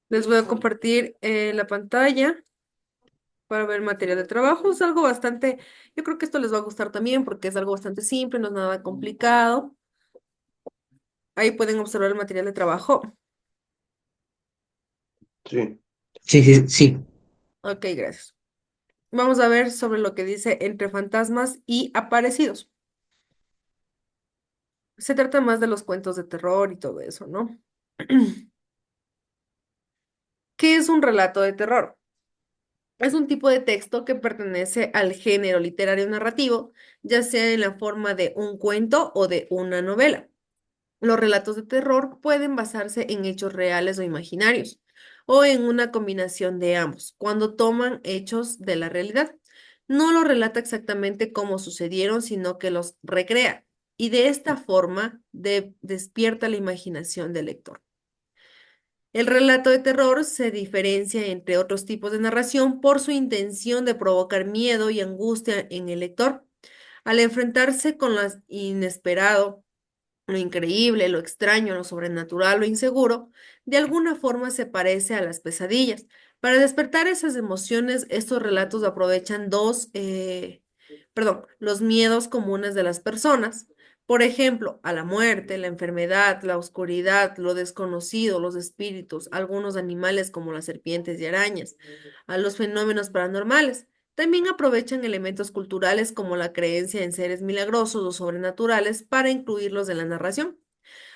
Les voy a compartir la pantalla para ver material de trabajo. Es algo bastante, yo creo que esto les va a gustar también porque es algo bastante simple, no es nada complicado. Ahí pueden observar el material de trabajo. Sí, Sí, sí, sí. Ok, gracias. Vamos a ver sobre lo que dice entre fantasmas y aparecidos. Se trata más de los cuentos de terror y todo eso, ¿no? ¿Qué es un relato de terror? Es un tipo de texto que pertenece al género literario narrativo, ya sea en la forma de un cuento o de una novela. Los relatos de terror pueden basarse en hechos reales o imaginarios, o en una combinación de ambos, cuando toman hechos de la realidad. No los relata exactamente cómo sucedieron, sino que los recrea, y de esta forma despierta la imaginación del lector. El relato de terror se diferencia entre otros tipos de narración por su intención de provocar miedo y angustia en el lector. Al enfrentarse con lo inesperado, lo increíble, lo extraño, lo sobrenatural, lo inseguro, de alguna forma se parece a las pesadillas. Para despertar esas emociones, estos relatos aprovechan los miedos comunes de las personas. Por ejemplo, a la muerte, la enfermedad, la oscuridad, lo desconocido, los espíritus, algunos animales como las serpientes y arañas, a los fenómenos paranormales. También aprovechan elementos culturales como la creencia en seres milagrosos o sobrenaturales para incluirlos en la narración.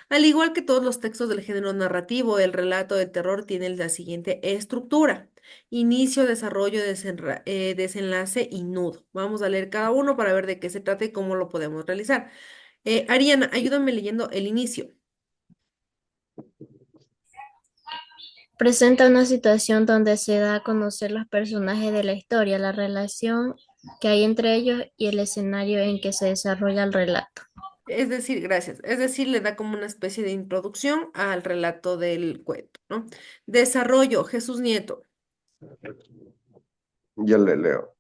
Al igual que todos los textos del género narrativo, el relato de terror tiene la siguiente estructura: inicio, desarrollo, desenlace y nudo. Vamos a leer cada uno para ver de qué se trata y cómo lo podemos realizar. Ariana, ayúdame leyendo el inicio. Presenta una situación donde se da a conocer los personajes de la historia, la relación que hay entre ellos y el escenario en que se desarrolla el relato. Es decir, gracias. Es decir, le da como una especie de introducción al relato del cuento, ¿no? Desarrollo, Jesús Nieto. ya le leo.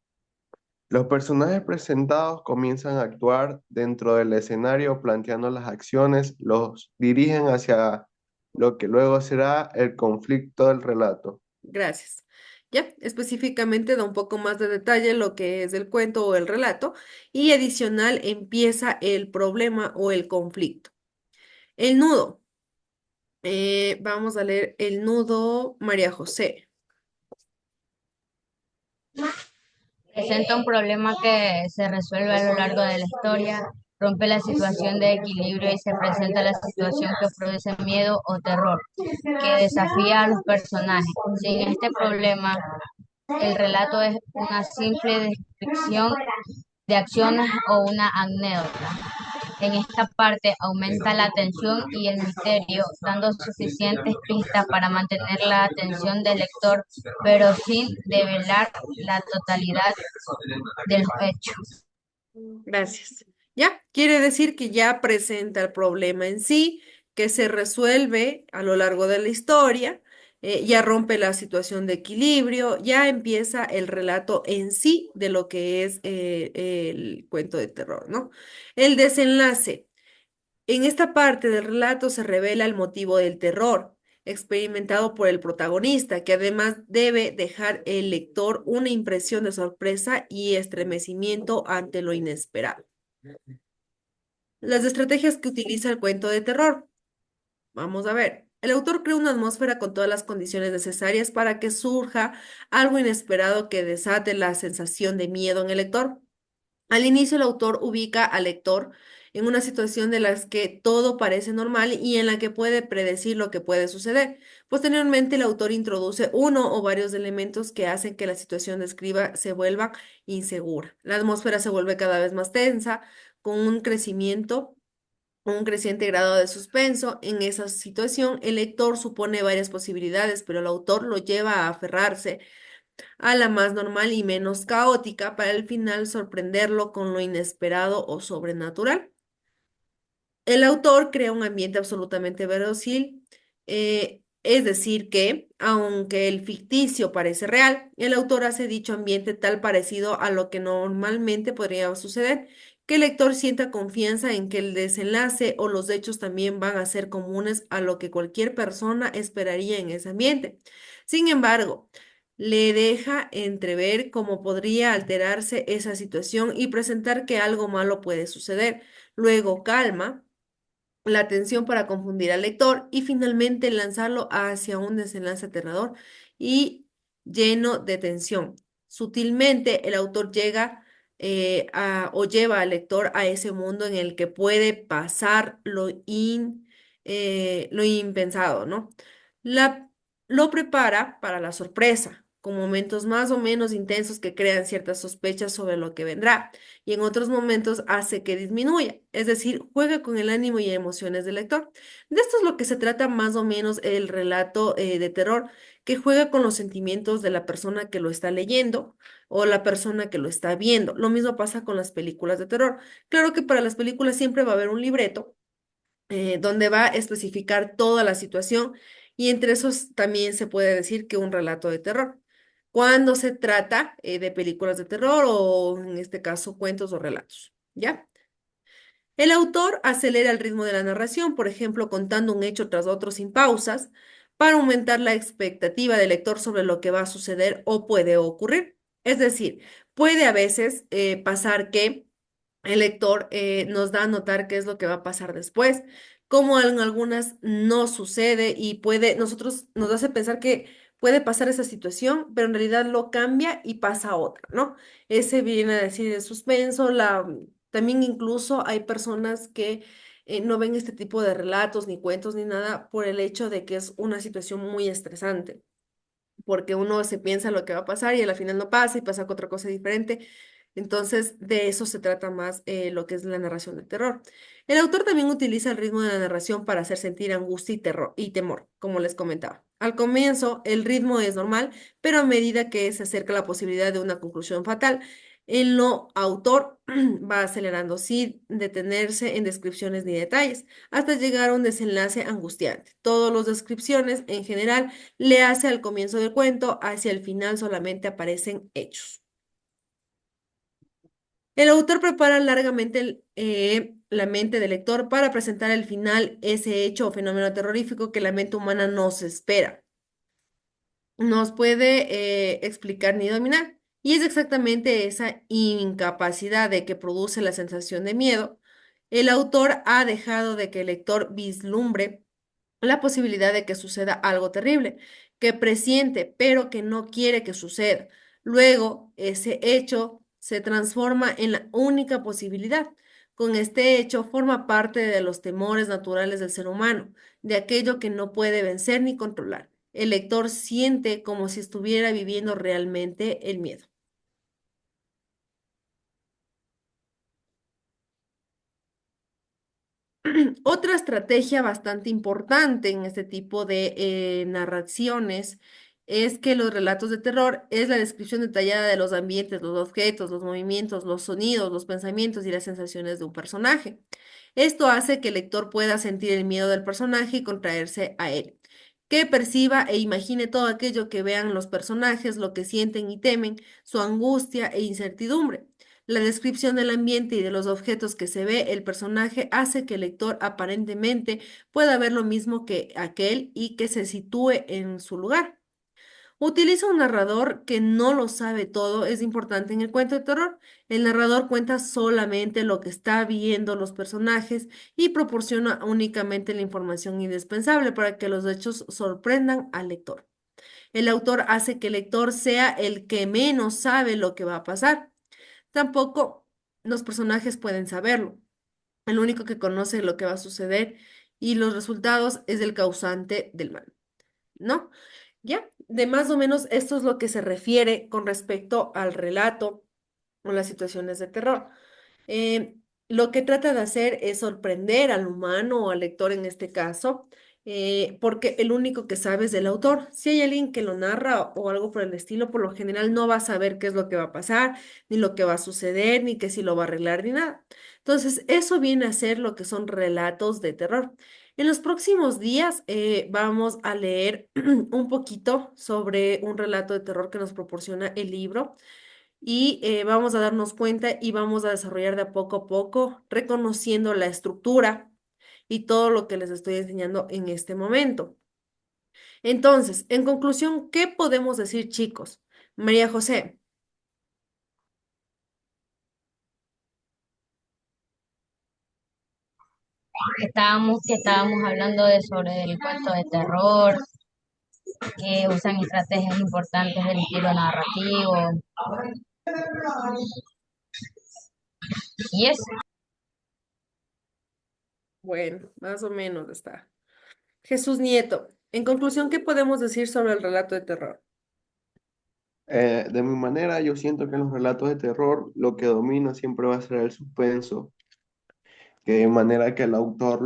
Los personajes presentados comienzan a actuar dentro del escenario planteando las acciones, los dirigen hacia lo que luego será el conflicto del relato. Gracias. Ya, específicamente da un poco más de detalle lo que es el cuento o el relato y adicional empieza el problema o el conflicto. El nudo. Vamos a leer el nudo María José. Presenta un problema que se resuelve a lo largo de la historia, rompe la situación de equilibrio y se presenta la situación que produce miedo o terror, que desafía a los personajes. Sin este problema, el relato es una simple descripción de acciones o una anécdota. En esta parte aumenta la tensión y el misterio, dando suficientes pistas para mantener la atención del lector, pero sin develar la totalidad de los hechos. Gracias. Ya, quiere decir que ya presenta el problema en sí, que se resuelve a lo largo de la historia, ya rompe la situación de equilibrio, ya empieza el relato en sí de lo que es el cuento de terror, ¿no? El desenlace. En esta parte del relato se revela el motivo del terror experimentado por el protagonista, que además debe dejar el lector una impresión de sorpresa y estremecimiento ante lo inesperado. Las estrategias que utiliza el cuento de terror. Vamos a ver. El autor crea una atmósfera con todas las condiciones necesarias para que surja algo inesperado que desate la sensación de miedo en el lector. Al inicio, el autor ubica al lector en una situación de las que todo parece normal y en la que puede predecir lo que puede suceder. Posteriormente, el autor introduce uno o varios elementos que hacen que la situación describa se vuelva insegura. La atmósfera se vuelve cada vez más tensa, con un creciente grado de suspenso. En esa situación, el lector supone varias posibilidades, pero el autor lo lleva a aferrarse a la más normal y menos caótica para al final sorprenderlo con lo inesperado o sobrenatural. El autor crea un ambiente absolutamente verosímil, es decir, que, aunque el ficticio parece real, el autor hace dicho ambiente tal parecido a lo que normalmente podría suceder, que el lector sienta confianza en que el desenlace o los hechos también van a ser comunes a lo que cualquier persona esperaría en ese ambiente. Sin embargo, le deja entrever cómo podría alterarse esa situación y presentar que algo malo puede suceder. Luego calma la atención para confundir al lector y finalmente lanzarlo hacia un desenlace aterrador y lleno de tensión. Sutilmente el autor llega o lleva al lector a ese mundo en el que puede pasar lo impensado, ¿no? La, lo prepara para la sorpresa, con momentos más o menos intensos que crean ciertas sospechas sobre lo que vendrá y en otros momentos hace que disminuya, es decir, juega con el ánimo y emociones del lector. De esto es lo que se trata más o menos el relato de terror, que juega con los sentimientos de la persona que lo está leyendo o la persona que lo está viendo. Lo mismo pasa con las películas de terror. Claro que para las películas siempre va a haber un libreto donde va a especificar toda la situación y entre esos también se puede decir que un relato de terror. Cuando se trata de películas de terror o en este caso cuentos o relatos, ¿ya? El autor acelera el ritmo de la narración, por ejemplo, contando un hecho tras otro sin pausas, para aumentar la expectativa del lector sobre lo que va a suceder o puede ocurrir. Es decir, puede a veces pasar que el lector nos da a notar qué es lo que va a pasar después, como en algunas no sucede y nosotros nos hace pensar que puede pasar esa situación, pero en realidad lo cambia y pasa a otra, ¿no? Ese viene a decir el suspenso, también incluso hay personas que no ven este tipo de relatos, ni cuentos, ni nada, por el hecho de que es una situación muy estresante porque uno se piensa lo que va a pasar y al final no pasa y pasa otra cosa diferente. Entonces, de eso se trata más lo que es la narración del terror. El autor también utiliza el ritmo de la narración para hacer sentir angustia y terror y temor, como les comentaba. Al comienzo, el ritmo es normal, pero a medida que se acerca la posibilidad de una conclusión fatal, el no autor va acelerando sin detenerse en descripciones ni detalles, hasta llegar a un desenlace angustiante. Todas las descripciones, en general, le hace al comienzo del cuento, hacia el final solamente aparecen hechos. El autor prepara largamente la mente del lector para presentar al final ese hecho o fenómeno terrorífico que la mente humana no se espera, nos puede explicar ni dominar. Y es exactamente esa incapacidad de que produce la sensación de miedo. El autor ha dejado de que el lector vislumbre la posibilidad de que suceda algo terrible, que presiente, pero que no quiere que suceda. Luego, ese hecho se transforma en la única posibilidad. Con este hecho forma parte de los temores naturales del ser humano, de aquello que no puede vencer ni controlar. El lector siente como si estuviera viviendo realmente el miedo. Otra estrategia bastante importante en este tipo de narraciones es que los relatos de terror es la descripción detallada de los ambientes, los objetos, los movimientos, los sonidos, los pensamientos y las sensaciones de un personaje. Esto hace que el lector pueda sentir el miedo del personaje y contraerse a él, que perciba e imagine todo aquello que vean los personajes, lo que sienten y temen, su angustia e incertidumbre. La descripción del ambiente y de los objetos que se ve el personaje hace que el lector aparentemente pueda ver lo mismo que aquel y que se sitúe en su lugar. Utiliza un narrador que no lo sabe todo, es importante en el cuento de terror. El narrador cuenta solamente lo que está viendo los personajes y proporciona únicamente la información indispensable para que los hechos sorprendan al lector. El autor hace que el lector sea el que menos sabe lo que va a pasar. Tampoco los personajes pueden saberlo. El único que conoce lo que va a suceder y los resultados es el causante del mal, ¿no? Ya, de más o menos esto es lo que se refiere con respecto al relato o las situaciones de terror. Eh, lo que trata de hacer es sorprender al humano o al lector en este caso, porque el único que sabe es el autor. Si hay alguien que lo narra o algo por el estilo, por lo general no va a saber qué es lo que va a pasar, ni lo que va a suceder, ni que si lo va a arreglar, ni nada. Entonces, eso viene a ser lo que son relatos de terror. En los próximos días vamos a leer un poquito sobre un relato de terror que nos proporciona el libro. y vamos a darnos cuenta y vamos a desarrollar de a poco, reconociendo la estructura y todo lo que les estoy enseñando en este momento. Entonces, en conclusión, ¿qué podemos decir, chicos? María José. Que estábamos hablando de sobre el cuento de terror, que usan estrategias importantes del estilo narrativo, y eso. Bueno, más o menos está. Jesús Nieto. En conclusión, ¿qué podemos decir sobre el relato de terror? De mi manera, yo siento que en los relatos de terror lo que domina siempre va a ser el suspenso, que de manera que el autor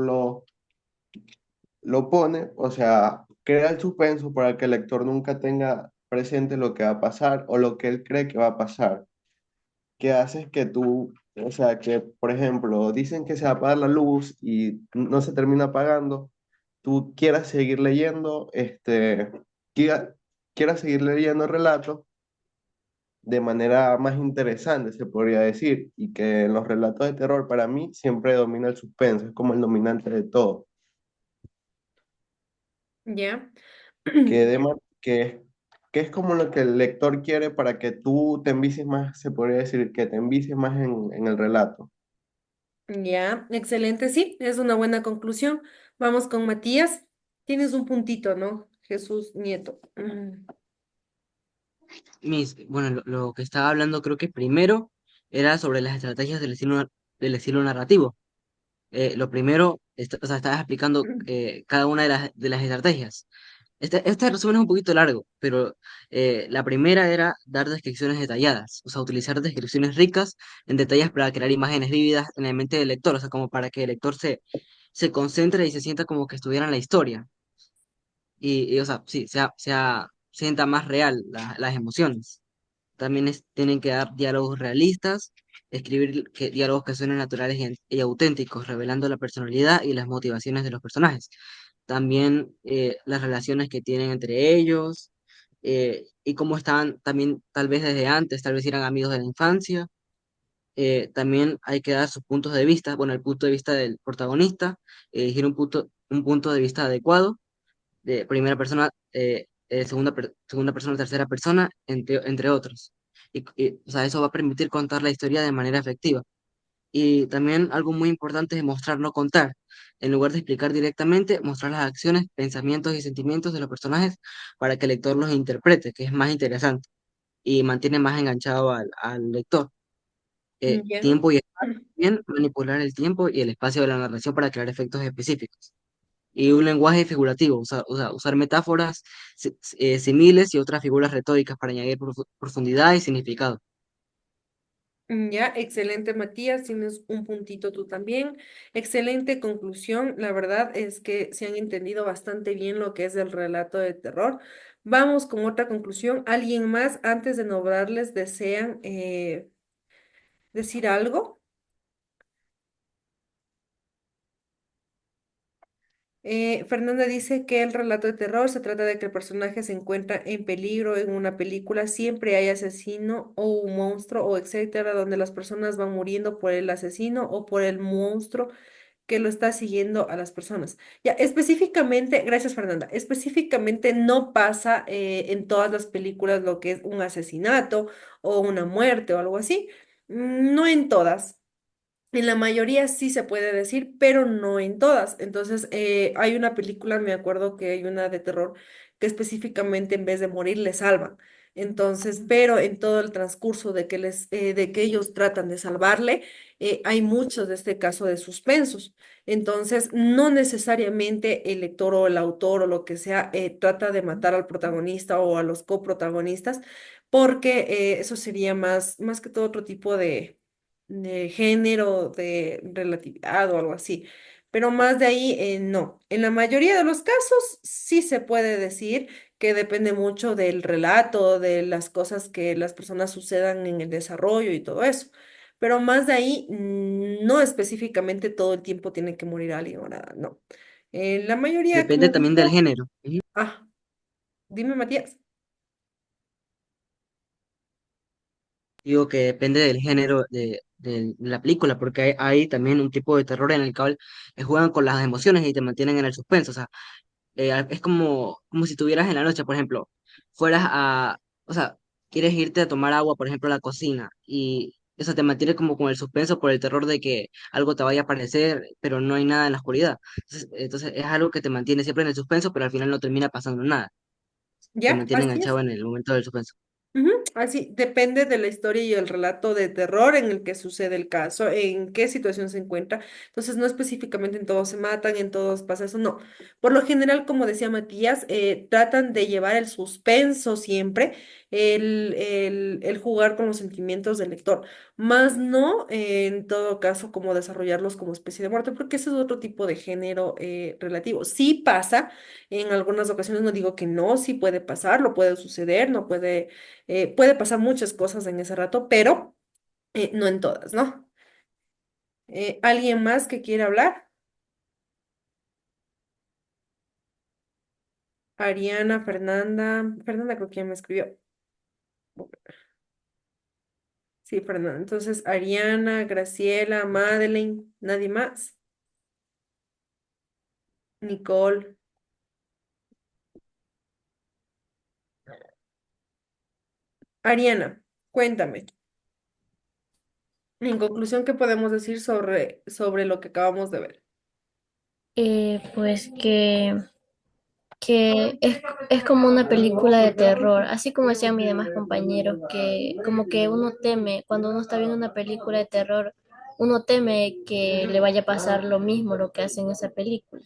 lo pone, o sea, crea el suspenso para que el lector nunca tenga presente lo que va a pasar o lo que él cree que va a pasar. Que hace es que tú, o sea, que por ejemplo, dicen que se va a apagar la luz y no se termina apagando, tú quieras seguir leyendo, quiera- quieras seguir leyendo el relato de manera más interesante, se podría decir, y que en los relatos de terror para mí siempre domina el suspenso, es como el dominante de todo, ¿Ya? que, que es como lo que el lector quiere para que tú te envicies más, se podría decir, que te envicies más en el relato. Ya, excelente, sí, es una buena conclusión. Vamos con Matías. Tienes un puntito, ¿no? Jesús Nieto. Bueno, lo que estaba hablando creo que primero era sobre las estrategias del estilo narrativo. Lo primero, o sea, estabas explicando cada una de las estrategias. Este resumen es un poquito largo, pero la primera era dar descripciones detalladas, o sea, utilizar descripciones ricas en detalles para crear imágenes vívidas en la mente del lector, o sea, como para que el lector se concentre y se sienta como que estuviera en la historia. O sea, sí, sienta más real las emociones. También tienen que dar diálogos realistas, escribir diálogos que suenen naturales y auténticos, revelando la personalidad y las motivaciones de los personajes. También las relaciones que tienen entre ellos y cómo estaban también tal vez desde antes, tal vez eran amigos de la infancia. También hay que dar sus puntos de vista, bueno, el punto de vista del protagonista, elegir un punto de vista adecuado de primera persona, segunda persona, tercera persona, entre otros. O sea, eso va a permitir contar la historia de manera efectiva. Y también algo muy importante es mostrar, no contar. En lugar de explicar directamente, mostrar las acciones, pensamientos y sentimientos de los personajes para que el lector los interprete, que es más interesante y mantiene más enganchado al lector. Ya. Tiempo y espacio, bien, manipular el tiempo y el espacio de la narración para crear efectos específicos y un lenguaje figurativo, usar metáforas similes y otras figuras retóricas para añadir profundidad y significado. Ya, excelente, Matías. Tienes un puntito tú también. Excelente conclusión. La verdad es que se han entendido bastante bien lo que es el relato de terror. Vamos con otra conclusión. ¿Alguien más, antes de nombrarles, desean decir algo? Fernanda dice que el relato de terror se trata de que el personaje se encuentra en peligro en una película, siempre hay asesino o un monstruo o etcétera, donde las personas van muriendo por el asesino o por el monstruo que lo está siguiendo a las personas. Ya, específicamente, gracias Fernanda, específicamente no pasa en todas las películas lo que es un asesinato o una muerte o algo así. No en todas. En la mayoría sí se puede decir, pero no en todas. Entonces, hay una película, me acuerdo que hay una de terror que específicamente en vez de morir les salvan. Entonces, pero en todo el transcurso de que ellos tratan de salvarle, hay muchos de este caso de suspensos. Entonces, no necesariamente el lector o el autor o lo que sea trata de matar al protagonista o a los coprotagonistas, porque eso sería más que todo otro tipo de género, de relatividad o algo así. Pero más de ahí, no. En la mayoría de los casos sí se puede decir que depende mucho del relato, de las cosas que las personas sucedan en el desarrollo y todo eso. Pero más de ahí, no específicamente todo el tiempo tiene que morir alguien o nada, no. En la mayoría que me Depende he también del visto, género. Ujú. dime Matías. Digo que depende del género de la película, porque hay también un tipo de terror en el cual juegan con las emociones y te mantienen en el suspenso. O sea, es como si estuvieras en la noche, por ejemplo, fueras o sea, quieres irte a tomar agua, por ejemplo, a la cocina, y eso te mantiene como con el suspenso por el terror de que algo te vaya a aparecer, pero no hay nada en la oscuridad. Entonces es algo que te mantiene siempre en el suspenso, pero al final no termina pasando nada. Te ¿Ya? mantiene Así enganchado es. en el momento del suspenso. Ujú, así, depende de la historia y el relato de terror en el que sucede el caso, en qué situación se encuentra. Entonces, no específicamente en todos se matan, en todos pasa eso, no. Por lo general, como decía Matías, tratan de llevar el suspenso siempre, el jugar con los sentimientos del lector, más no en todo caso como desarrollarlos como especie de muerte, porque ese es otro tipo de género relativo. Sí pasa, en algunas ocasiones no digo que no, sí puede pasar, lo puede suceder, no puede puede pasar muchas cosas en ese rato, pero no en todas, ¿no? ¿Alguien más que quiera hablar? Ariana, Fernanda. Fernanda creo que ya me escribió. Sí, Fernanda. Entonces, Ariana, Graciela, Madeleine, nadie más. Nicole. Ariana, cuéntame. En conclusión, ¿qué podemos decir sobre lo que acabamos de ver? Pues que es como una película de terror, así como decían mis demás compañeros, que como que uno teme, cuando uno está viendo una película de terror, uno teme que le vaya a pasar lo mismo lo que hace en esa película.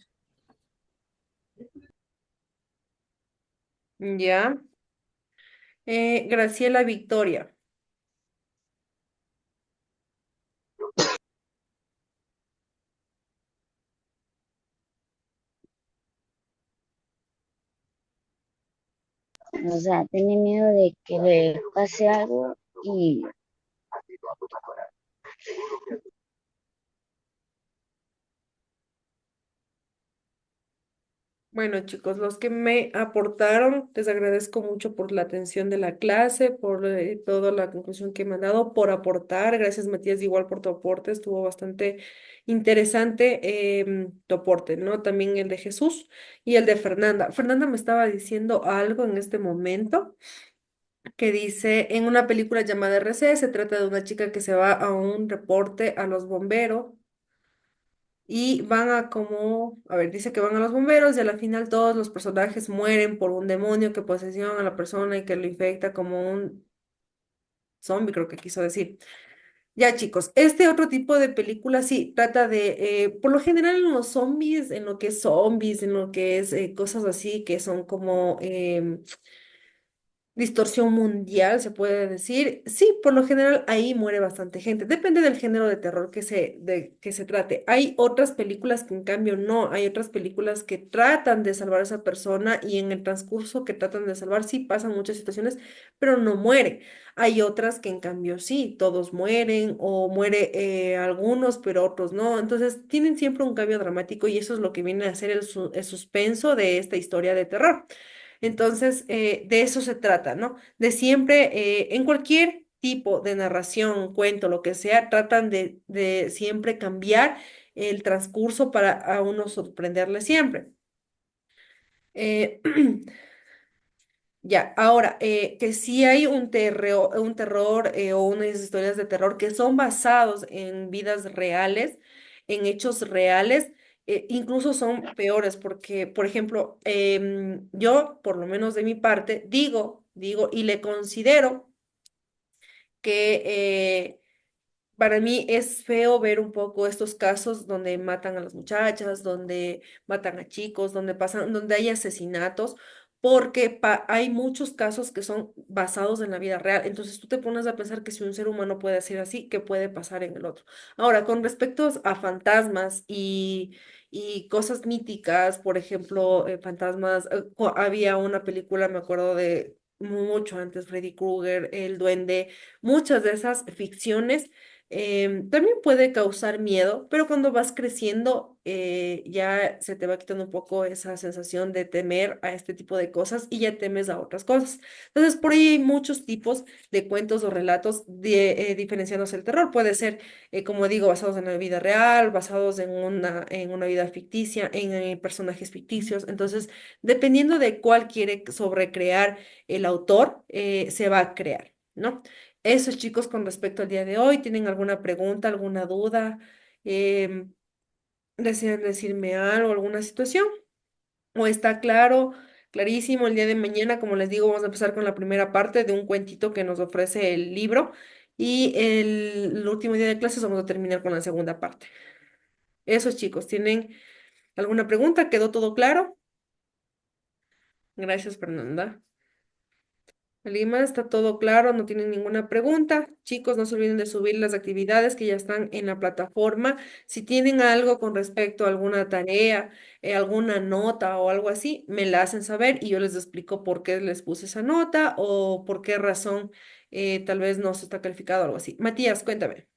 Ya. Graciela Victoria. O sea, tiene miedo de que le pase algo y Bueno, chicos, los que me aportaron, les agradezco mucho por la atención de la clase, por toda la conclusión que me han dado, por aportar. Gracias, Matías, igual por tu aporte. Estuvo bastante interesante tu aporte, ¿no? También el de Jesús y el de Fernanda. Fernanda me estaba diciendo algo en este momento que dice, en una película llamada RC, se trata de una chica que se va a un reporte a los bomberos y van a como, a ver, dice que van a los bomberos y a la final todos los personajes mueren por un demonio que posesiona a la persona y que lo infecta como un zombie, creo que quiso decir. Ya, chicos, este otro tipo de película sí trata de, por lo general en los zombies, en lo que es zombies, en lo que es cosas así que son como distorsión mundial, se puede decir. Sí, por lo general ahí muere bastante gente. Depende del género de terror de que se trate. Hay otras películas que en cambio no. Hay otras películas que tratan de salvar a esa persona y en el transcurso que tratan de salvar sí pasan muchas situaciones, pero no muere. Hay otras que en cambio sí, todos mueren o muere algunos, pero otros no. Entonces tienen siempre un cambio dramático y eso es lo que viene a ser el suspenso de esta historia de terror. Entonces, de eso se trata, ¿no? De siempre, en cualquier tipo de narración, cuento, lo que sea, tratan de siempre cambiar el transcurso para a uno sorprenderle siempre. Eh, Ya, ahora, que sí hay un terror o unas historias de terror que son basados en vidas reales, en hechos reales, incluso son peores porque, por ejemplo, yo, por lo menos de mi parte, digo y le considero que para mí es feo ver un poco estos casos donde matan a las muchachas, donde matan a chicos, donde pasan, donde hay asesinatos, porque hay muchos casos que son basados en la vida real. Entonces tú te pones a pensar que si un ser humano puede ser así, ¿qué puede pasar en el otro? Ahora, con respecto a fantasmas y cosas míticas, por ejemplo, fantasmas, había una película, me acuerdo de mucho antes, Freddy Krueger, El Duende, muchas de esas ficciones También puede causar miedo, pero cuando vas creciendo ya se te va quitando un poco esa sensación de temer a este tipo de cosas y ya temes a otras cosas. Entonces, por ahí hay muchos tipos de cuentos o relatos diferenciándose el terror. Puede ser, como digo, basados en la vida real, basados en una vida ficticia, en personajes ficticios. Entonces, dependiendo de cuál quiere sobrecrear el autor, se va a crear, ¿no? Eso, chicos, con respecto al día de hoy. ¿Tienen alguna pregunta, alguna duda? Em, ¿Desean decirme algo, alguna situación? ¿O está claro, clarísimo? El día de mañana, como les digo, vamos a empezar con la primera parte de un cuentito que nos ofrece el libro. Y el último día de clases vamos a terminar con la segunda parte. Eso, chicos, ¿tienen alguna pregunta? ¿Quedó todo claro? Gracias, Fernanda. Lima, está todo claro, no tienen ninguna pregunta. Chicos, no se olviden de subir las actividades que ya están en la plataforma. Si tienen algo con respecto a alguna tarea, alguna nota o algo así, me la hacen saber y yo les explico por qué les puse esa nota o por qué razón tal vez no se está calificado o algo así. Matías, cuéntame.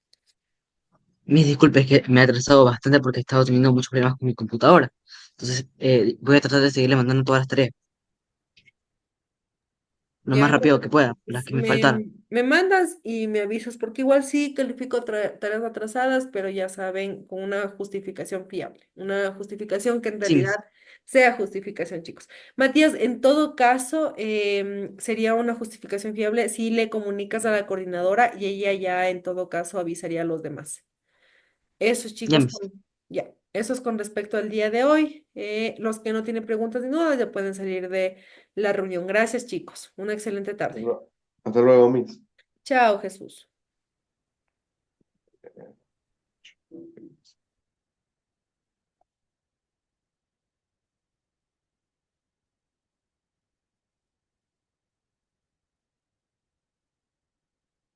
Mis disculpas, que me he atrasado bastante porque he estado teniendo muchos problemas con mi computadora. Entonces, voy a tratar de seguirle mandando todas las tareas lo Ya, más no rápido te que pueda, las preocupes. que me faltaron. Me mandas y me avisas, porque igual sí califico tareas atrasadas, pero ya saben, con una justificación fiable, una justificación que en Sí, realidad sea justificación, chicos. Matías, en todo caso, sería una justificación fiable si le comunicas a la coordinadora y ella ya en todo caso avisaría a los demás. Eso, ya chicos, mis. ya, eso es con respecto al día de hoy. Los que no tienen preguntas ni dudas ya pueden salir de la reunión. Gracias, chicos. Una excelente tarde. Hasta luego, Miss. Chao, Jesús.